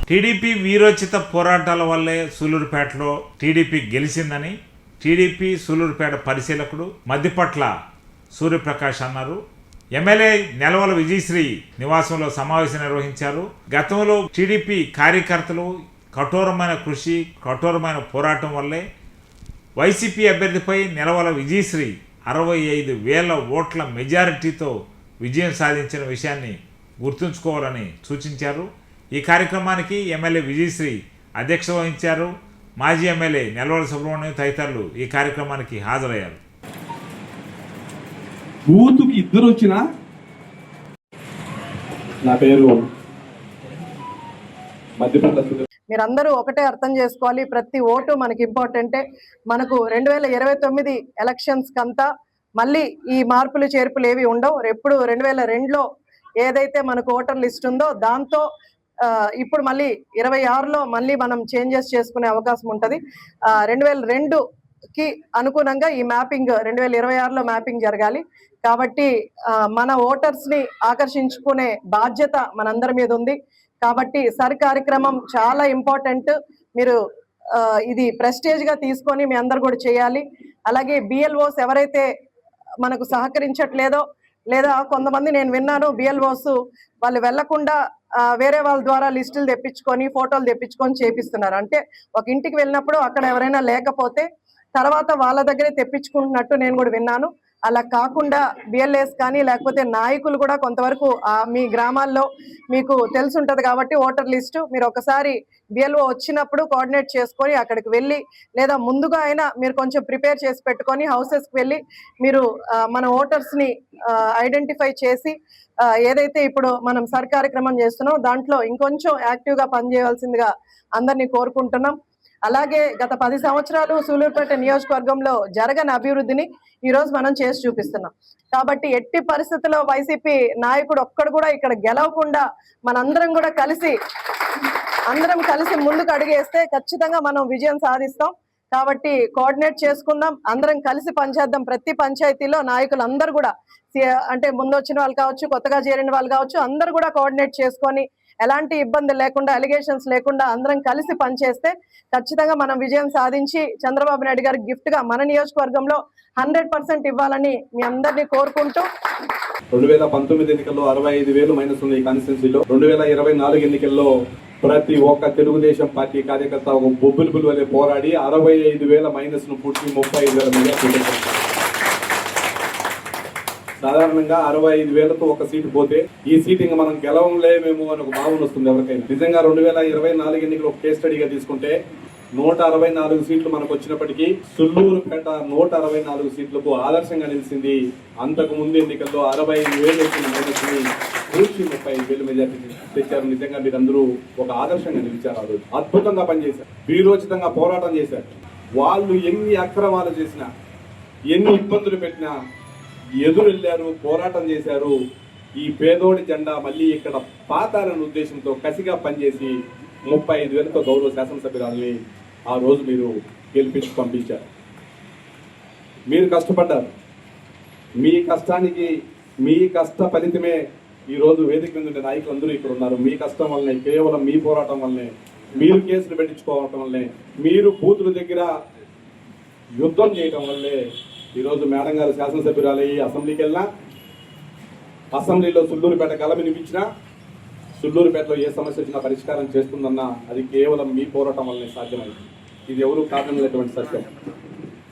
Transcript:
TDP వీరోచిత పోరాటాల వల్లే సూలూరుపేటలో TDP గెలిచిందని TDP Sullurpeta పరిశీలకుడు Maddipatla Suryaprakash అన్నారు. ఎమ్మెల్యే నెలవల విజయశ్రీ నివాసంలో సమావేశం నిర్వహించారు. గతంలో టీడీపీ కార్యకర్తలు కఠోరమైన కృషి, కఠోరమైన పోరాటం వల్లే వైసీపీ అభ్యర్థిపై నెలవల విజయశ్రీ 65,000 ఓట్ల మెజారిటీతో విజయం సాధించిన విషయాన్ని గుర్తుంచుకోవాలని సూచించారు. ఈ కార్యక్రమానికి ఎమ్మెల్యే విజయశ్రీ అధ్యక్షత వహించారు. మాజీ ఎమ్మెల్యే నెలవల సుబ్రహ్మణ్యం తదితరులు ఈ కార్యక్రమానికి హాజరయ్యారు. బూతుకి ఇద్దరు వచ్చినా నా పేరు మధ్యప్రదేశ్. మీరందరూ ఒకటే అర్థం చేసుకోవాలి, ప్రతి ఓటు మనకి ఇంపార్టెంటే. మనకు 2029 ఎలక్షన్స్ కంతా మళ్ళీ ఈ మార్పులు చేర్పులు ఏవి ఉండవు. ఎప్పుడు 2002లో ఏదైతే మనకు ఓటర్ లిస్ట్ ఉందో దాంతో ఇప్పుడు మళ్ళీ 26లో మళ్ళీ మనం చేంజెస్ చేసుకునే అవకాశం ఉంటుంది. 2002కి అనుగుణంగా ఈ మ్యాపింగ్ 2026లో మ్యాపింగ్ జరగాలి. కాబట్టి మన ఓటర్స్ని ఆకర్షించుకునే బాధ్యత మనందరి మీద ఉంది. కాబట్టి సర్ కార్యక్రమం చాలా ఇంపార్టెంట్. మీరు ఇది ప్రెస్టేజ్గా తీసుకొని మీ అందరు కూడా చేయాలి. అలాగే బిఎల్ఓస్ ఎవరైతే మనకు సహకరించట్లేదో, లేదా కొంతమంది నేను విన్నాను బిఎల్ఓస్ వాళ్ళు వెళ్లకుండా వేరే వాళ్ళ ద్వారా లిస్టులు తెప్పించుకొని ఫోటోలు తెప్పించుకొని చేపిస్తున్నారు. అంటే ఒక ఇంటికి వెళ్ళినప్పుడు అక్కడ ఎవరైనా లేకపోతే తర్వాత వాళ్ళ దగ్గరే తెప్పించుకుంటున్నట్టు నేను కూడా విన్నాను. అలా కాకుండా బిఎల్ఏస్ కానీ లేకపోతే నాయకులు కూడా కొంతవరకు మీ గ్రామాల్లో మీకు తెలుసుంటది కాబట్టి ఓటర్ లిస్టు మీరు ఒకసారి బిఎల్ఓ వచ్చినప్పుడు కోఆర్డినేట్ చేసుకొని అక్కడికి వెళ్ళి, లేదా ముందుగా అయినా మీరు కొంచెం ప్రిపేర్ చేసి పెట్టుకొని హౌసెస్కి వెళ్ళి మీరు మన ఓటర్స్ని ఐడెంటిఫై చేసి ఏదైతే ఇప్పుడు మనం సర్ కార్యక్రమం చేస్తున్నాం దాంట్లో ఇంకొంచెం యాక్టివ్గా పనిచేయవలసిందిగా అందరినీ కోరుకుంటున్నాం. అలాగే గత 10 సంవత్సరాలు సూలూరుపేట నియోజకవర్గంలో జరగని అభివృద్ధిని ఈరోజు మనం చేసి చూపిస్తున్నాం. కాబట్టి ఎట్టి పరిస్థితుల్లో వైసీపీ నాయకుడు ఒక్కడు కూడా ఇక్కడ గెలవకుండా మనందరం కూడా అందరం కలిసి ముందుకు అడుగేస్తే ఖచ్చితంగా మనం విజయం సాధిస్తాం. కాబట్టి కోఆర్డినేట్ చేసుకుందాం, అందరం కలిసి పనిచేద్దాం. ప్రతి పంచాయతీలో నాయకులు అందరూ కూడా అంటే ముందు వచ్చిన వాళ్ళు కావచ్చు, కొత్తగా చేరిన వాళ్ళు కావచ్చు, అందరూ కూడా కోఆర్డినేట్ చేసుకొని ఎలాంటి ఇబ్బంది లేకుండా, అలిగేషన్స్ లేకుండా అందరం కలిసి పనిచేస్తే ఖచ్చితంగా మనం విజయం సాధించి చంద్రబాబు నాయుడు గారికి గిఫ్ట్ గా మన నియోజకవర్గంలో 100% ఇవ్వాలని మీ అందరినీ కోరుకుంటూ 2019 ఎన్నికల్లో 65,000 మైనస్ ఉంది ఈ కాన్స్టిట్యున్సీలో. 2024 ఎన్నికల్లో ప్రతి ఒక్క తెలుగుదేశం పార్టీ కార్యకర్త ఒక బొబ్బులు వలె పోరాడి 65,000 మైనస్ ను పుట్టి 35,000 సాధారణంగా 65,000తో ఒక సీటు పోతే ఈ సీట్ ఇంకా మనం గెలవలేమేమో అని ఒక భావన వస్తుంది ఎవరికైనా. నిజంగా 2024 ఎన్నికలు ఒక కేస్ స్టడీగా తీసుకుంటే 164 సీట్లు మనకు వచ్చినప్పటికీ సూళ్లూరుపేట 164 సీట్లకు ఆదర్శంగా నిలిచింది. అంతకు ముందు ఎన్నికల్లో 65,000 వచ్చిన మైనస్ని 35,000 మెజార్టీ తెచ్చారు. నిజంగా మీరందరూ ఒక ఆదర్శంగా నిలిచారు. ఆ రోజు అద్భుతంగా పనిచేశారు, వీరోచితంగా పోరాటం చేశారు. వాళ్ళు ఎన్ని అక్రమాలు చేసినా, ఎన్ని ఇబ్బందులు పెట్టినా ఎదురెళ్ళారు, పోరాటం చేశారు. ఈ పేదోడి జెండా మళ్ళీ ఇక్కడ పాతాలనే ఉద్దేశంతో కసిగా పనిచేసి 35,000తో గౌరవ శాసనసభ్యురాలని ఆ రోజు మీరు గెలిపించి పంపించారు. మీరు కష్టపడ్డారు. మీ కష్టానికి మీ కష్ట ఫలితమే ఈరోజు వేదిక మీద ఉండే నాయకులందరూ ఇక్కడ ఉన్నారు. మీ కష్టం వల్లనే, కేవలం మీ పోరాటం వల్లనే, మీరు కేసులు పెట్టించుకోవటం వల్లనే, మీరు బూతుల దగ్గర యుద్ధం చేయటం వల్లే ఈరోజు మేడం గారు శాసనసభ్యురాలయ్యి అసెంబ్లీకి వెళ్ళినా, అసెంబ్లీలో సూళ్లూరుపేట గలం వినిపించినా, సూళ్లూరుపేటలో ఏ సమస్య వచ్చినా పరిష్కారం చేస్తుందన్నా అది కేవలం మీ పోరాటం వల్లనే సాధ్యమైంది. ఇది ఎవరు కాదనలేటువంటి సత్యం.